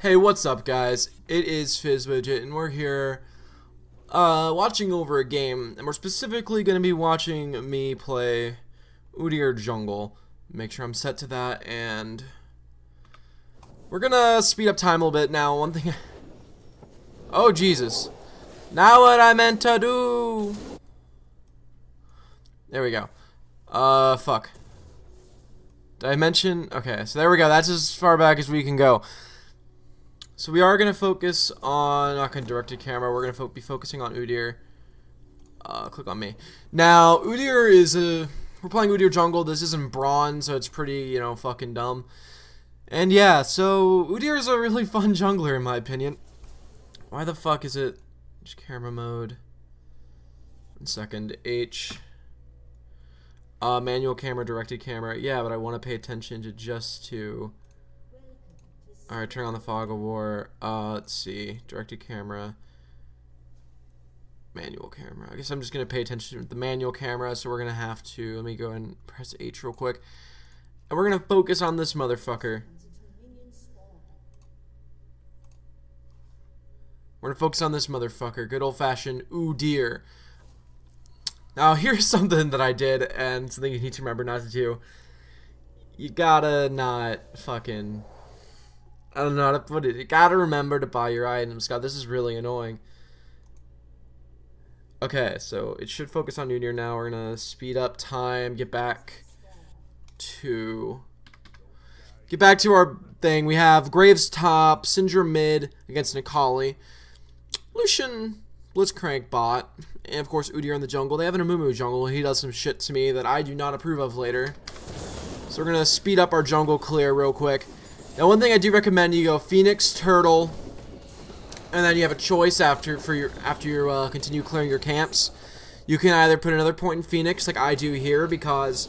Hey, what's up, guys? It is FizzWidget, and we're here watching over a game, and we're specifically going to be watching me play Udyr Jungle. Make sure I'm set to that, and we're going to speed up time a little bit. Now, one thing... Oh, Jesus. Now what I meant to do! There we go. Fuck. Did I mention? Okay, so there we go. That's as far back as we can go. So we are going to focus on, not going to direct to camera, we're going to be focusing on Udyr. Click on me. Now, Udyr is we're playing Udyr Jungle. This isn't bronze, so it's pretty, you know, fucking dumb. And yeah, so Udyr is a really fun jungler in my opinion. Why the fuck is it just camera mode? 1 second, H. Manual camera, directed camera. Yeah, but I want to pay attention to just to... Alright, turn on the fog of war. Let's see. Directed camera. Manual camera. I guess I'm just going to pay attention to the manual camera, so we're going to have to... Let me go and press H real quick. And we're going to focus on this motherfucker. We're going to focus on this motherfucker. Good old-fashioned Udyr. Now, here's something that I did, and something you need to remember not to do. You gotta not fucking... I don't know how to put it. You gotta remember to buy your items. God, this is really annoying. Okay, so it should focus on Udyr now. We're gonna speed up time, get back to our thing. We have Graves top, Syndra mid against Nikali, Lucian Blitzcrank bot, and of course Udyr in the jungle. They have an Amumu jungle. He does some shit to me that I do not approve of later. So we're gonna speed up our jungle clear real quick. Now, one thing I do recommend, you go Phoenix, Turtle, and then you have a choice after you continue clearing your camps. You can either put another point in Phoenix, like I do here, because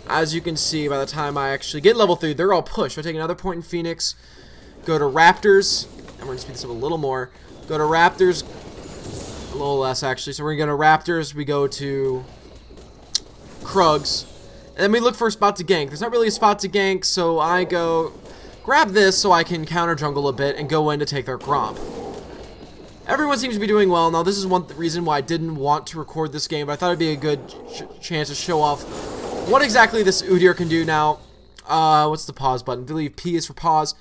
as you can see, by the time I actually get level 3, they're all pushed. I take another point in Phoenix, go to Raptors, and we're gonna speed this up a little more. Go to Raptors, a little less actually. So we're gonna go to Raptors. We go to Krugs, and then we look for a spot to gank. There's not really a spot to gank, so I go. Grab this so I can counter jungle a bit and go in to take their Gromp. Everyone seems to be doing well. Now, this is one reason why I didn't want to record this game, but I thought it'd be a good chance to show off what exactly this Udyr can do now. What's the pause button? I believe P is for pause.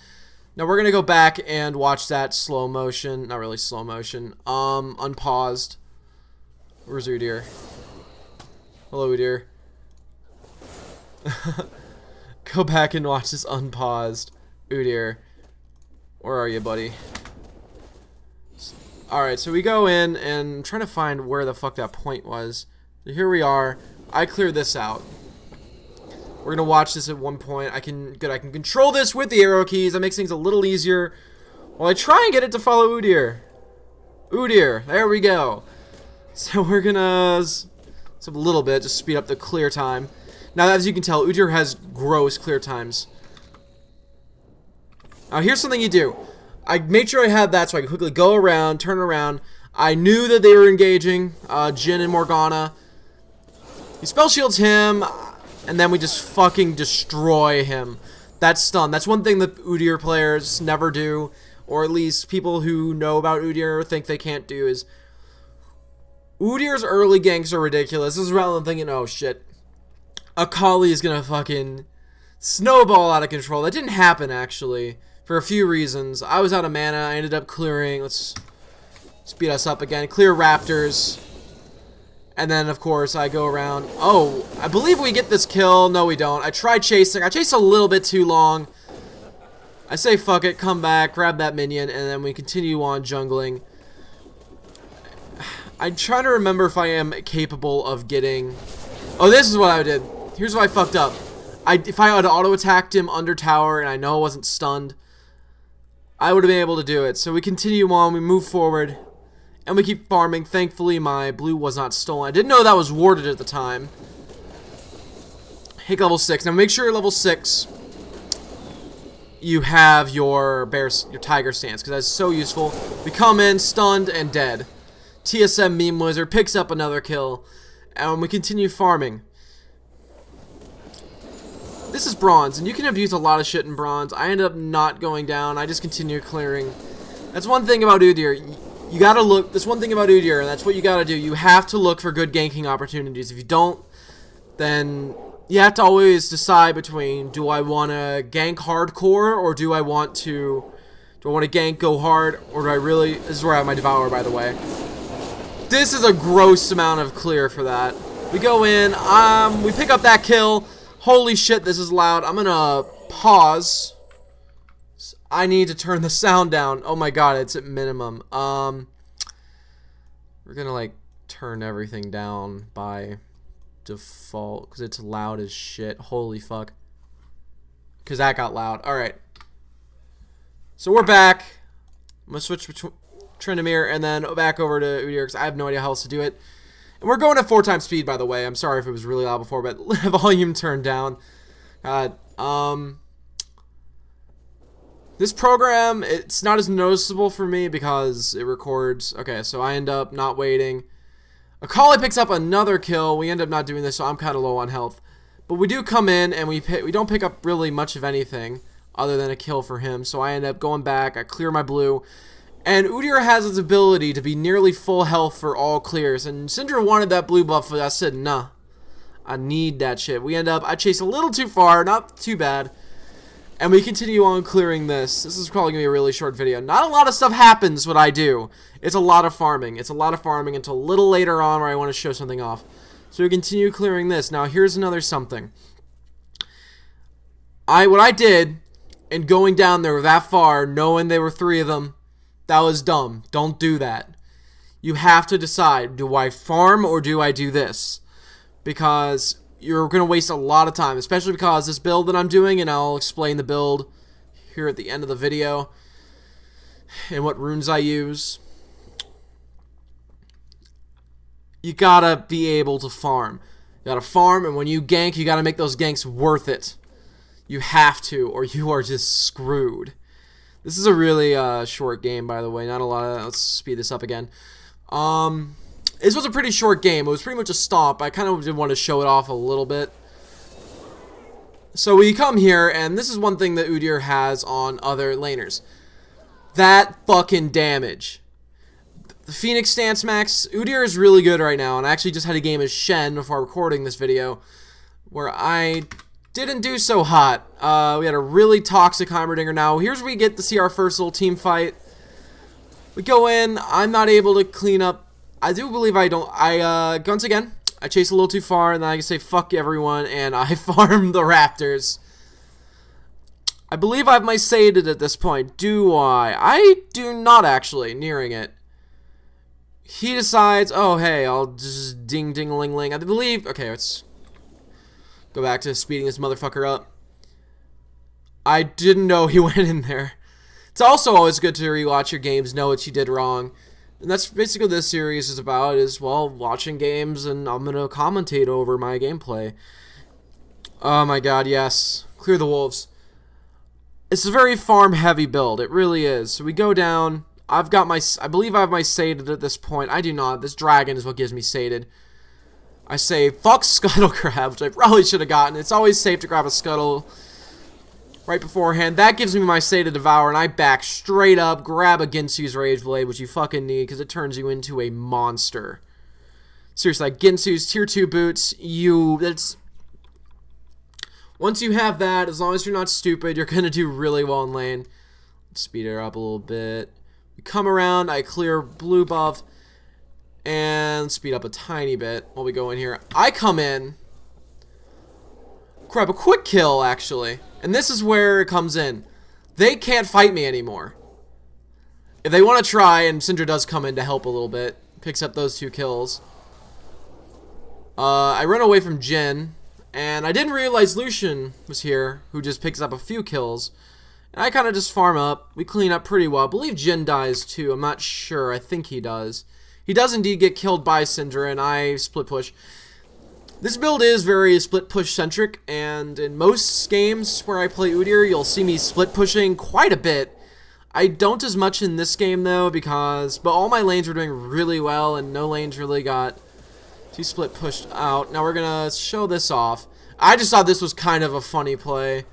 Now, we're going to go back and watch that slow motion. Not really slow motion. Unpaused. Where's Udyr? Hello, Udyr. Go back and watch this unpaused. Udyr, where are you, buddy? Alright, so we go in and I'm trying to find where the fuck that point was. So here we are. I cleared this out. We're gonna watch this at one point. I can control this with the arrow keys. That makes things a little easier. While I try and get it to follow Udyr. Udyr, there we go. So we're gonna a little bit, just speed up the clear time. Now, as you can tell, Udyr has gross clear times. Now, here's something you do. I made sure I had that so I could quickly go around, turn around. I knew that they were engaging Jhin and Morgana. He spell shields him, and then we just fucking destroy him. That's stun. That's one thing that Udyr players never do, or at least people who know about Udyr think they can't do, is Udyr's early ganks are ridiculous. This is rather than thinking, oh shit, Akali is gonna fucking snowball out of control. That didn't happen, actually, for a few reasons. I was out of mana. I ended up clearing. Let's speed us up again. Clear Raptors. And then, of course, I go around. Oh, I believe we get this kill. No, we don't. I tried chasing. I chased a little bit too long. I say fuck it. Come back. Grab that minion. And then we continue on jungling. I'm trying to remember if I am capable of getting... Oh, this is what I did. Here's what I fucked up. If I had auto-attacked him under tower and I know I wasn't stunned, I would have been able to do it. So we continue on, we move forward, and we keep farming. Thankfully, my blue was not stolen. I didn't know that was warded at the time. Hit level 6. Now make sure level 6 you have your tiger stance, because that's so useful. We come in, stunned, and dead. TSM Meme Wizard picks up another kill, and we continue farming. This is bronze, and you can abuse a lot of shit in bronze. I ended up not going down. I just continue clearing. That's one thing about Udyr. You gotta look. That's one thing about Udyr, and that's what you gotta do. You have to look for good ganking opportunities. If you don't, then you have to always decide between, do I want to gank hardcore, or do I want to gank go hard, or do I really... This is where I have my Devourer, by the way. This is a gross amount of clear for that. We go in, we pick up that kill. Holy shit, this is loud. I'm gonna pause. I need to turn the sound down. Oh my god, it's at minimum. We're gonna, like, turn everything down by default, because it's loud as shit. Holy fuck. Because that got loud. Alright. So we're back. I'm gonna switch between Tryndamere and then back over to Udyr, because I have no idea how else to do it. And we're going at 4 times speed, by the way. I'm sorry if it was really loud before, but volume turned down. God. This program, it's not as noticeable for me because it records. Okay, so I end up not waiting. Akali picks up another kill. We end up not doing this, so I'm kind of low on health. But we do come in, and we don't pick up really much of anything other than a kill for him. So I end up going back. I clear my blue. And Udyr has his ability to be nearly full health for all clears. And Syndra wanted that blue buff, but I said, nah. I need that shit. We end up, I chase a little too far, not too bad. And we continue on clearing this. This is probably going to be a really short video. Not a lot of stuff happens what I do. It's a lot of farming. It's a lot of farming until a little later on where I want to show something off. So we continue clearing this. Now here's another something. What I did in going down there that far, knowing there were 3 of them, that was dumb. Don't do that. You have to decide, do I farm or do I do this? Because you're going to waste a lot of time, especially because this build that I'm doing, and I'll explain the build here at the end of the video, and what runes I use. You gotta be able to farm. You gotta farm, and when you gank, you gotta make those ganks worth it. You have to, or you are just screwed. This is a really short game, by the way. Not a lot of... Let's speed this up again. This was a pretty short game. It was pretty much a stomp. I kind of did want to show it off a little bit. So we come here, and this is one thing that Udyr has on other laners. That fucking damage. The Phoenix Stance Max, Udyr is really good right now, and I actually just had a game as Shen before recording this video, where I didn't do so hot. We had a really toxic Heimerdinger. Now, here's where we get to see our first little team fight. We go in, I'm not able to clean up. I do believe I don't. Once again, I chase a little too far, and then I can say fuck everyone, and I farm the Raptors. I believe I have my sated at this point. Do I? I do not actually, nearing it. He decides, oh hey, I'll just ding-ding-ling-ling. I believe, okay, let's go back to speeding this motherfucker up. I didn't know he went in there. It's also always good to rewatch your games, know what you did wrong. And that's basically what this series is about, is, well, watching games, and I'm going to commentate over my gameplay. Oh my god, yes. Clear the wolves. It's a very farm-heavy build. It really is. So we go down. I've got my... I believe I have my sated at this point. I do not. This dragon is what gives me sated. I say, fuck Scuttle Crab, which I probably should have gotten. It's always safe to grab a Scuttle right beforehand. That gives me my sated Devour, and I back straight up, grab a Ginsu's Rage Blade, which you fucking need, because it turns you into a monster. Seriously, like Ginsu's Tier 2 boots, that's... Once you have that, as long as you're not stupid, you're going to do really well in lane. Let's speed her up a little bit. We come around, I clear blue buff, and speed up a tiny bit while we go in here. I come in, grab a quick kill, actually. And this is where it comes in. They can't fight me anymore. If they want to try, and Syndra does come in to help a little bit, picks up those 2 kills. I run away from Jhin, and I didn't realize Lucian was here, who just picks up a few kills. And I kind of just farm up. We clean up pretty well. I believe Jhin dies too. I'm not sure. I think he does. He does indeed get killed by Syndra, and I split push. This build is very split push centric, and in most games where I play Udyr, you'll see me split pushing quite a bit. I don't as much in this game though, but all my lanes were doing really well, and no lanes really got too split pushed out. Now we're gonna show this off. I just thought this was kind of a funny play,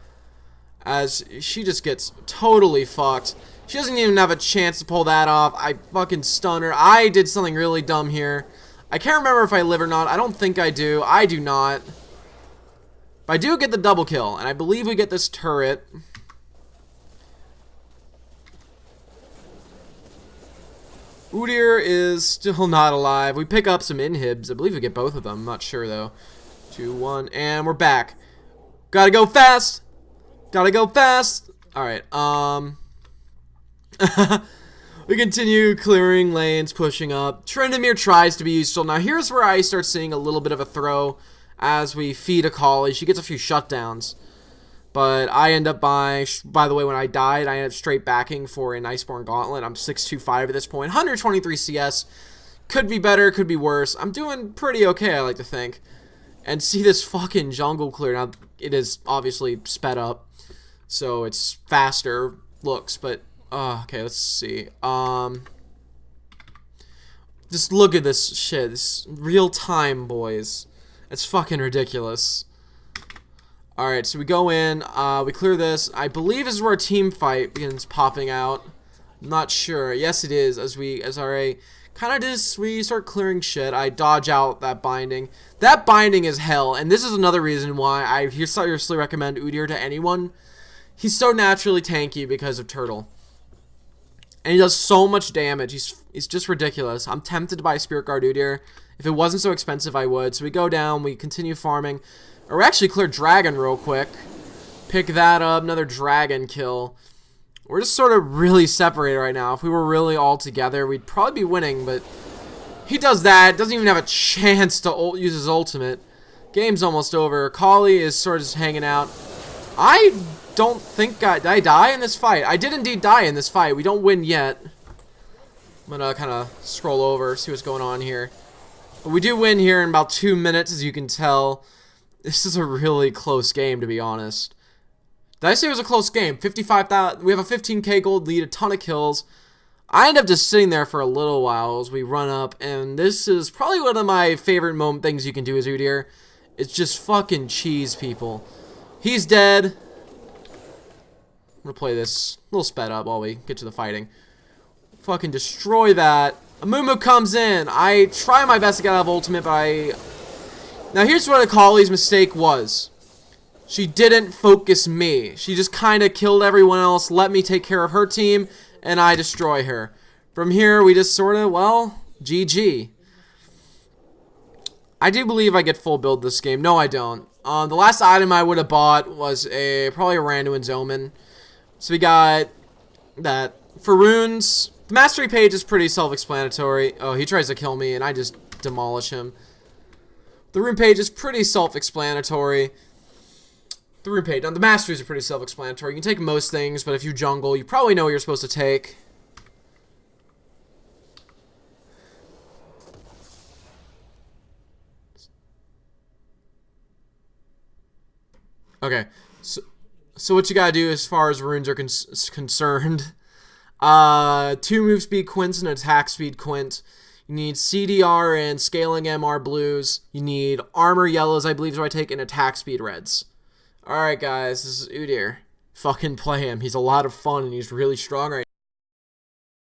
as she just gets totally fucked. She doesn't even have a chance to pull that off. I fucking stun her. I did something really dumb here. I can't remember if I live or not. I don't think I do. I do not. But I do get the double kill, and I believe we get this turret. Udyr is still not alive. We pick up some inhibs. I believe we get both of them. I'm not sure, though. 2, 1, and we're back. Gotta go fast. Gotta go fast. Alright, we continue clearing lanes, pushing up. Trendemir tries to be useful. Now, here's where I start seeing a little bit of a throw as we feed a collie. She gets a few shutdowns. But I end up by the way, when I died, I ended up straight backing for an Iceborne Gauntlet. I'm 625 at this point. 123 CS. Could be better, could be worse. I'm doing pretty okay, I like to think. And see this fucking jungle clear. Now, it is obviously sped up, so it's faster looks, but okay, let's see. Just look at this shit. This real time, boys. It's fucking ridiculous. Alright, so we go in, we clear this. I believe this is where our team fight begins popping out. I'm not sure. Yes, it is. As RA kind of just, we start clearing shit. I dodge out that binding. That binding is hell, and this is another reason why I seriously recommend Udyr to anyone. He's so naturally tanky because of Turtle. And he does so much damage. He's just ridiculous. I'm tempted to buy Spirit Guard Udyr. If it wasn't so expensive, I would. So we go down, we continue farming. Or we actually clear Dragon real quick. Pick that up, another Dragon kill. We're just sort of really separated right now. If we were really all together, we'd probably be winning, but he does that. Doesn't even have a chance to use his ultimate. Game's almost over. Kali is sort of just hanging out. I don't think did I die in this fight? I did indeed die in this fight. We don't win yet. I'm gonna kind of scroll over, see what's going on here. But we do win here in about 2 minutes, as you can tell. This is a really close game, to be honest. Did I say it was a close game? 55,000. We have a 15k gold lead, a ton of kills. I end up just sitting there for a little while as we run up, and this is probably one of my favorite things you can do as Udyr. It's just fucking cheese people. He's dead. I'm gonna play this a little sped up while we get to the fighting. Fucking destroy that. Amumu comes in. I try my best to get out of ultimate, but Now here's what Akali's mistake was. She didn't focus me. She just kind of killed everyone else, let me take care of her team, and I destroy her. From here, we just sort of, well, GG. I do believe I get full build this game. No, I don't. The last item I would have bought was probably a Randuin's Omen. So we got that. For runes, the mastery page is pretty self-explanatory. Oh, he tries to kill me, and I just demolish him. The rune page is pretty self-explanatory. The rune page, now the masteries are pretty self-explanatory. You can take most things, but if you jungle, you probably know what you're supposed to take. Okay, so what you gotta do as far as runes are concerned, 2 move speed quints and attack speed quint. You need CDR and scaling MR blues. You need armor yellows, I believe is what I take, and attack speed reds. Alright guys, this is Udyr. Fucking play him. He's a lot of fun and he's really strong right now.